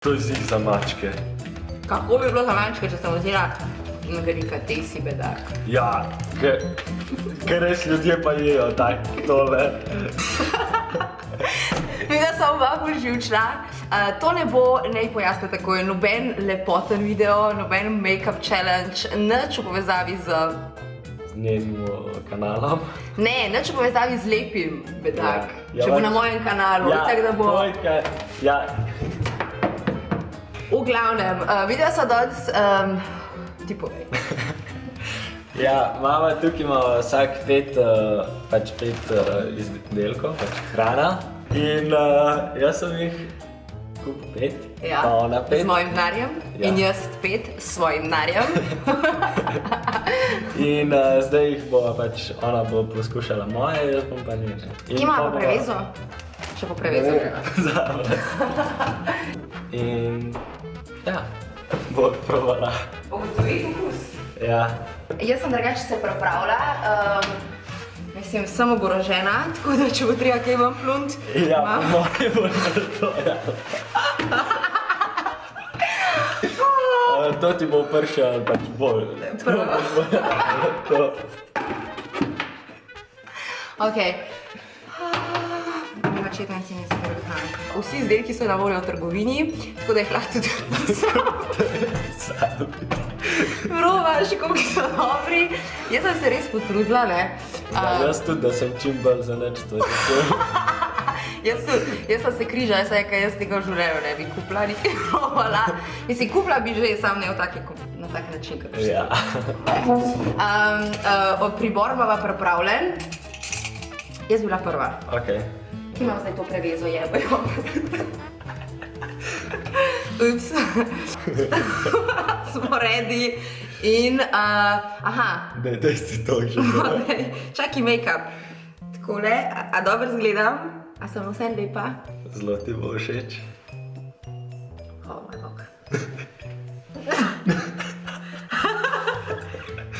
To je za mačke. Kako bi bilo za mačke, če sem vzela nagrika, ti si bedak? Ja, ker res ljudje pa jejo tole. Videla sem oba bolj živčna. To ne bo, naj pojasnim takoj, noben lepoten video, noben make-up challenge, nič v povezavi z njenim kanalom. Ne, nič v povezavi z lepim, bedak. Ja, Če bo na mojem kanalu, tako da bo... Ja. V glavnem, videla sem danes, ti povej. Ja, tukaj ima vsak 5 izdelkov, hrana. In jaz sem jih kupil 5, pa ona 5. Z mojim denarjem in jaz 5 s svojim denarjem. In zdaj jih bo ona bo poskušala moje, jaz bom pa njene. Kje ima pa prevezo? Še po prevezo gremo. In ja, bo provala. Ugotovi okus. Ja. Jaz sem drugače se pripravila. Mislim, sem oborožena, tako da če bo treba kaj vam plunt. Ja, po moje bo to, ja. To ti bo pršel pač bolj. Prvo. Okej. Načetno si nisem prebrala. Vsi izdelki so na voljo v trgovini, tako da jih lahko tudi sami. Probaš, koliko so dobri. Jaz sem se res potrudila, ne. Jaz tudi, da sem čim bolj za nič to rekel. Jaz sem se križala, jaz tega v življenju ne bi kupila, niti probala. Mislim, kupila bi že, sam ne na tak način, kot Ja. Pribor bova pripravljen. Jaz bi bila prva. Okej. Kje imam zdaj to prevezo, jebajo? Ups. Smo ready. In, aha. Daj si to že. Čakaj, make-up. Takole, a dobro zgledam? A sem vsem lepa? Zelo ti bo všeč. Oh, moj bog.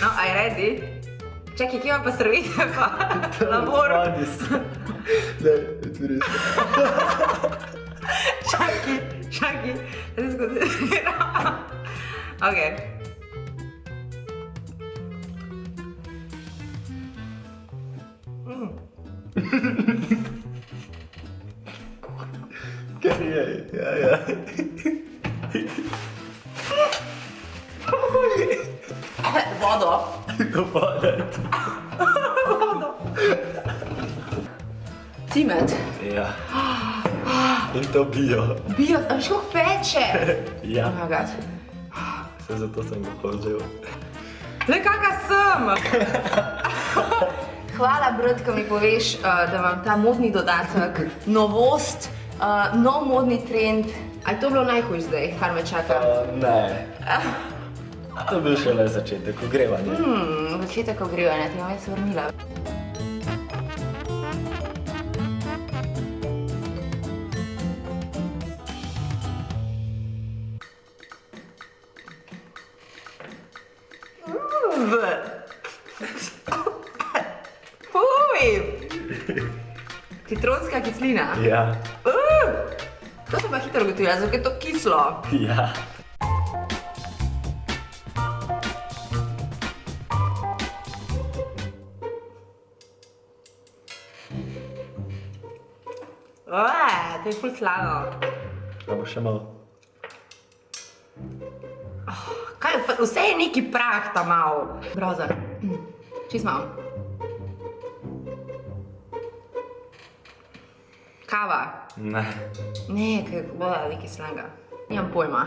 No, a je ready? Čakaj, kje imam pa servite pa? Labor. Daj, otvori se. Čakaj, da se skoncentriram. Okej. Kar je, ja. Vodo. Voda. Cimet. Ja. In to bio. Bio, a veš kako peče? Ja. Oh my god. Se zato sem ga povzel. Le kaka sem! Hvala, brat, ko mi poveš, da imam ta modni dodatek, novost, nov modni trend. A je to bilo najhujš zdaj, kar me čaka? Ne. To je bil šele začetek ogrevanja. Začetek ogrevanja, ti bom jaz vrnila. Fuj! Citronska kislina? Ja. To sem pa hitro ugotovila, zato je to kislo. Ja. To je ful slano. Da bo še malo. Vse je neki prah tam malo. Grozan. Čist malo. Kava. Ne. Ne, voda, nekaj slanga. Nimam pojma.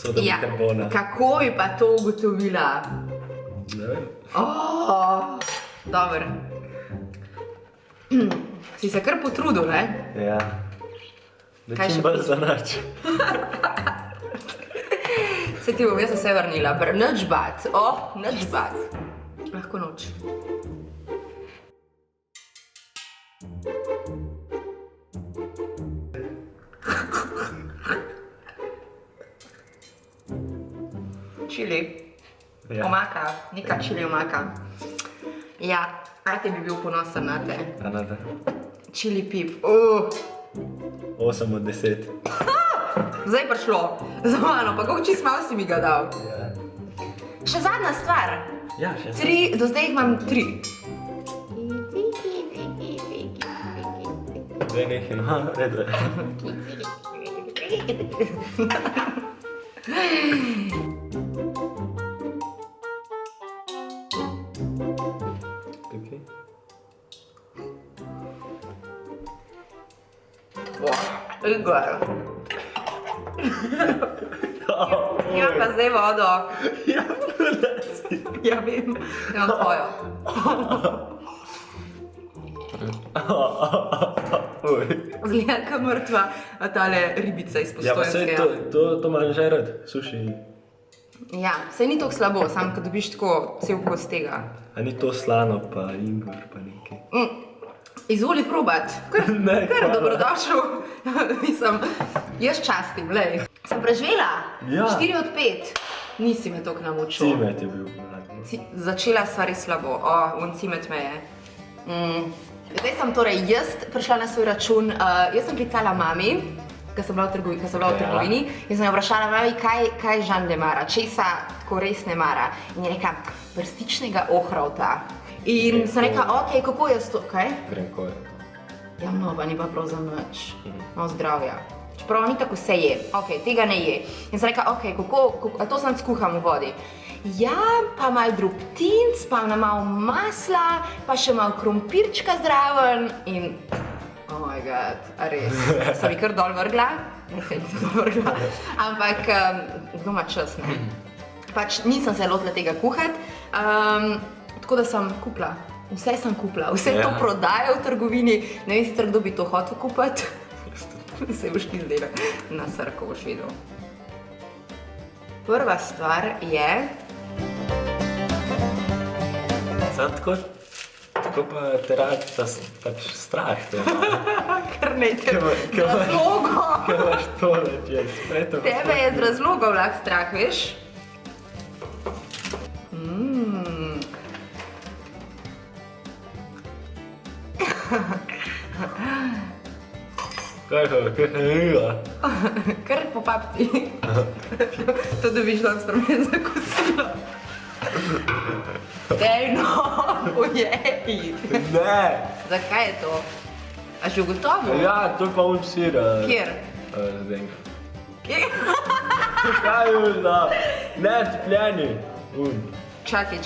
Soda bikarbona. Kako bi pa to ugotovila? Ne vem. Dober. Si se kar potrudil, ne? Ja. Da čim bolj za nič. Se ti bom jaz vse vrnila, nič bat. Nič bat. Lahko noč. Čili. Omaka, neka čili omaka. Ja, ate bi bil ponosen na te. A na te? Čili pip. 8 od 10. zdaj pa šlo. Za mano, pa kako čist malo si mi ga dal. Ja. Še zadnja stvar. Ja, še 3, do zdaj jih imam 3. Zdaj nekaj, no, redo je. Tukaj. Gor. Ja, pa zdaj vodo. Ja, da si. Ja, vem, imam tvojo. Zgleda kot mrtva tale ribica iz Ja, pa sej Postojnskega. to imam že rad, suši. Ja, sej ni tako slabo, samo ko dobiš tako cel kos tega. A ni to slano, pa ingver, pa nekaj. Izvoli probat, Ne, kar hvala. dobrodošel. Mislim, jaz častim, glej. Sem preživela, Ja. 4 od 5. Nisi me toliko namučil. Cimet je bil. Začela sva res slabo, on cimet me je. Zdaj sem torej jaz prišla na svoj račun, jaz sem klicala mami, ko sem bila v trgovini, in sem jo vprašala, mami, kaj Žan ne mara, česa tako res ne mara. In je rekla, brstičnega ohrovta. In sem rekla, ok, kako jaz to, kaj? Grenko je. Ja, no, pa ni pa prav za nič. No, zdravja. Čeprav ni tako vse je. Ok, tega ne je. In sem rekla, ok, a to sem skuham v vodi. Ja, pa malo drobtinc, pa malo masla, pa še malo krompirčka zraven in... Oh my god, a res. Sem ji kar dol vrgla? Ne, se nisem vrgla. Ampak, kdo ima čas, ne? Pač nisem se lotila tega kuhati. Tako da sem kupila, vse sem kupila, vse to prodajo v trgovini, ne vem sicer, kdo bi to hotel kupiti. Se boš ti zdela na srko, boš videl. Prva stvar je... Zdaj tako pa te rad, pač strah te ima. Kar nekaj z razlogom. Kaj imaš tole, če spleto. Tebe je z razlogom lahko strah, veš? Kaj je riba? Kar po papci. To dobiš danes pri meni za kosilo. Dej no, ojej. Ne! Zakaj je to? A že ugotovil? Ja, to je pa un sir. Kjer? Zdenka. Kjer? Kaj je un, da? Ne, tepljeni. Un. Čakaj,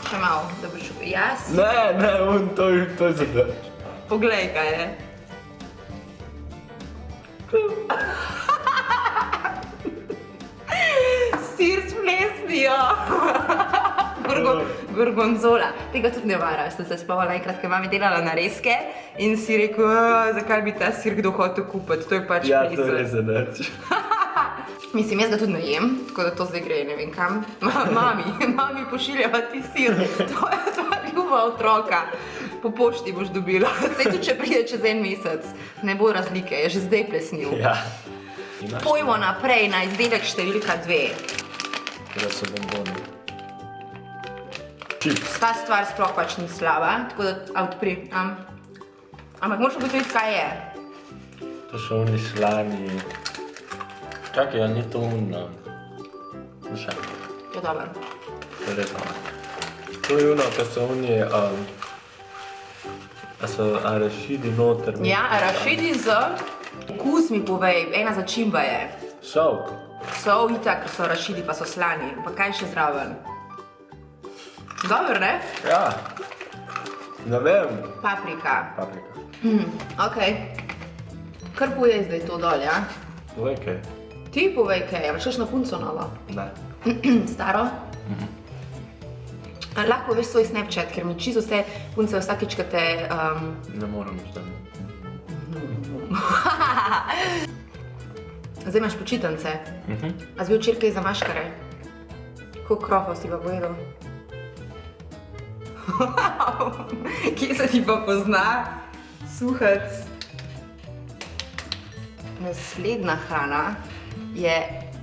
še malo, da boš... Jaz? Ne, un, to je zadrč. Poglej, kaj je. Sir s plesnijo. Gorgonzola. Tega tudi ne mara. Sem se spomnila enkrat, ko je mami delala narezke in si rekel, zakaj bi ta sir kdo hotel kupiti. To je pač Ja, to je plesen. res zadrč. Mislim, jaz ga tudi ne jem, tako da to zdaj gre ne vem kam. Mami pošiljava ti sir. To je tvoja ljuba otroka. Po pošti boš dobila. Saj tudi, če pride čez en mesec, ne bo razlike, je že zdaj plesnil. Ja. Pojmo naprej na izdelek številka 2. Da so bomboni. Ta stvar sploh pač ni slaba, tako da odpri. Ampak moraš ugotoviti, kaj je. To so oni slani. Čakaj, ja, ni to un. Še. Je dobro. To je res dobro. To je ono, ko so oni, a so arašidi noter. Ja, arašidi z okus mi povej, ena začimba je. Sol. Sol itak, ker so arašidi, pa so slani. Pa kaj še zraven? Dobro, ne? Ja. Ne vem. Paprika. Paprika. Ok. Kar povej zdaj to dol, ja? Povej kaj. Ti povej kaj, imaš kakšno punco novo? Ne. Staro? Lahko poveš svoj Snapchat, ker mi čisto vse punce vsakič, ko te... Ne moram več tam. Zdaj imaš počitnice. A si bil včeraj kaj za maškare? Koliko krofov si pa pojedel? Kje se ti pa pozna? Suhec. Naslednja hrana je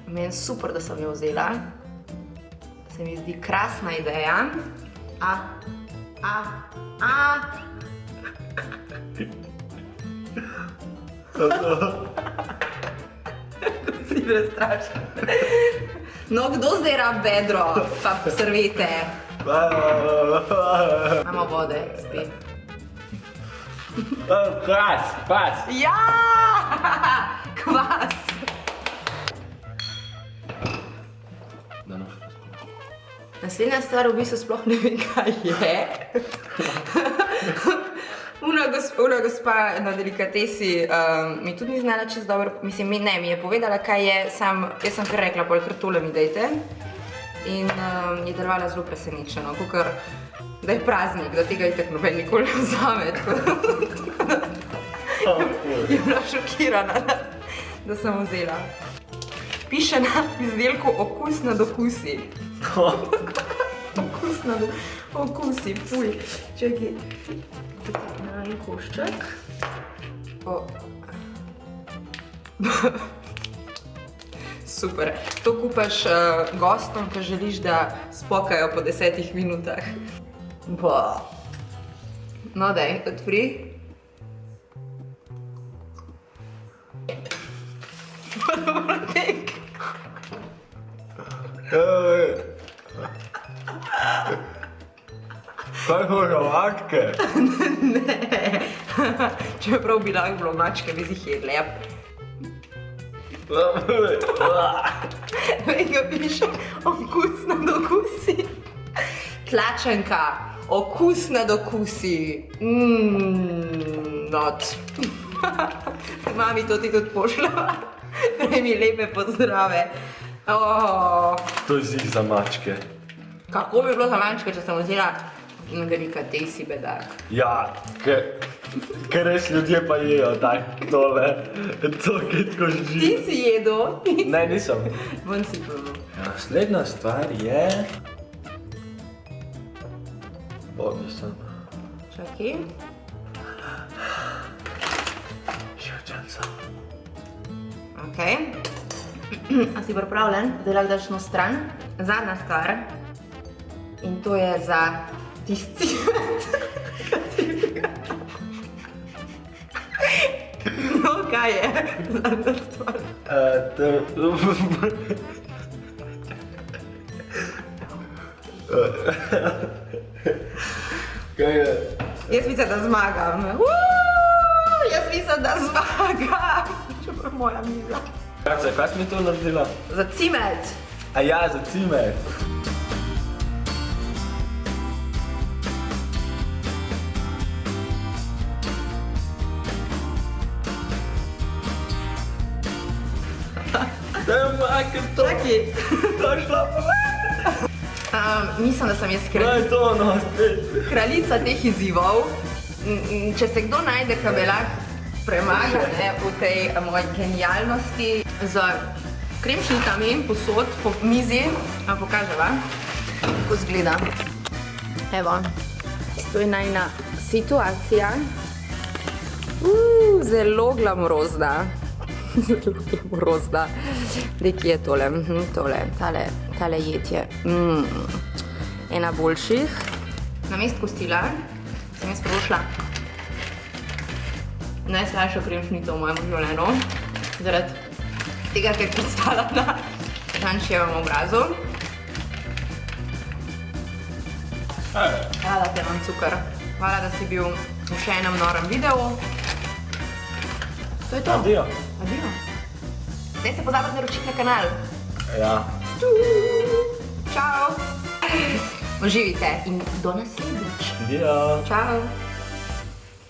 meni super, da sem jo vzela. Se mi zdi krasna ideja. ti prestrašen. No, kdo zdaj rab vedro, pa servete? Imamo vode, spi. Kvas. Ja! Kvas! Naslednja stvar v bistvu sploh ne vem, kaj je. Una gospa na delikatesi mi tudi ni znala čisto dobro, mislim, ne, mi je povedala, kaj je, jaz sem kar rekla, bolj kar tole mi dejte. In je delovala zelo presenečeno, kakor, da je praznik, da tega itak noben nikoli ne vzame, tako da je bila šokirana, da sem vzela. Piše na izdelku okus na dokusi. Okus na okusi, fuj, čakaj. Na en košček. Super, to kupaš gostom, ki želiš, da spokajo po 10 minutah. No daj, odpri. Kaj so za mačke? Ne, čeprav bi lahko bilo mačke, bi si jih jedle. Vej ga piše, okus na dokusi. Tlačenka, okus na dokusi. Not. Mami, to ti tudi pošljava. Prej mi lepe pozdrave. To je zig za mačke. Kako bi bilo za mačke, če sem vzela na delikatesi bedak? Ja, ker res ljudje pa jejo tole, to kitko žži. Ti si jedel? Ne, nisem. Von si probal. Naslednja stvar je... Bogi sem. Čakaj. Živčen sem. Okej. A si pripravljen? Zdaj lahko daš na stran. Zadnja stvar. In to je za tisti cimet. No, kaj je zadnja stvar? Kaj je? Jaz mislim, da zmagam. Jaz mislim, da zmagam. Čeprav moja miza. Kaj si mi to naredila? Za cimet. A ja, za cimet. Čakaj. Mislim, da sem jaz kraljica teh izzivov. Če se kdo najde, ki me lahko premaga v tej moji genialnosti z kremšnitami posod po mizi, vam pokaževa, kako izgleda. Evo, to je najna situacija. Zelo glamurozna. Zelo glamurozna. Dej, kje je tole? Tale jed je ena boljših. Namest kostila sem jaz prošla najslajšo kremšnito v mojem življenju, zaradi tega, ker je pristala na Žančijevem obrazu. Hvala, da te imam cukor. Hvala, da si bil v še enem norem videu. To je to. Adijo. Adijo. Zdaj se pozabite naročiti na kanal. Ja. Čau. Uživite in do naslednjič. Adijo. Čau.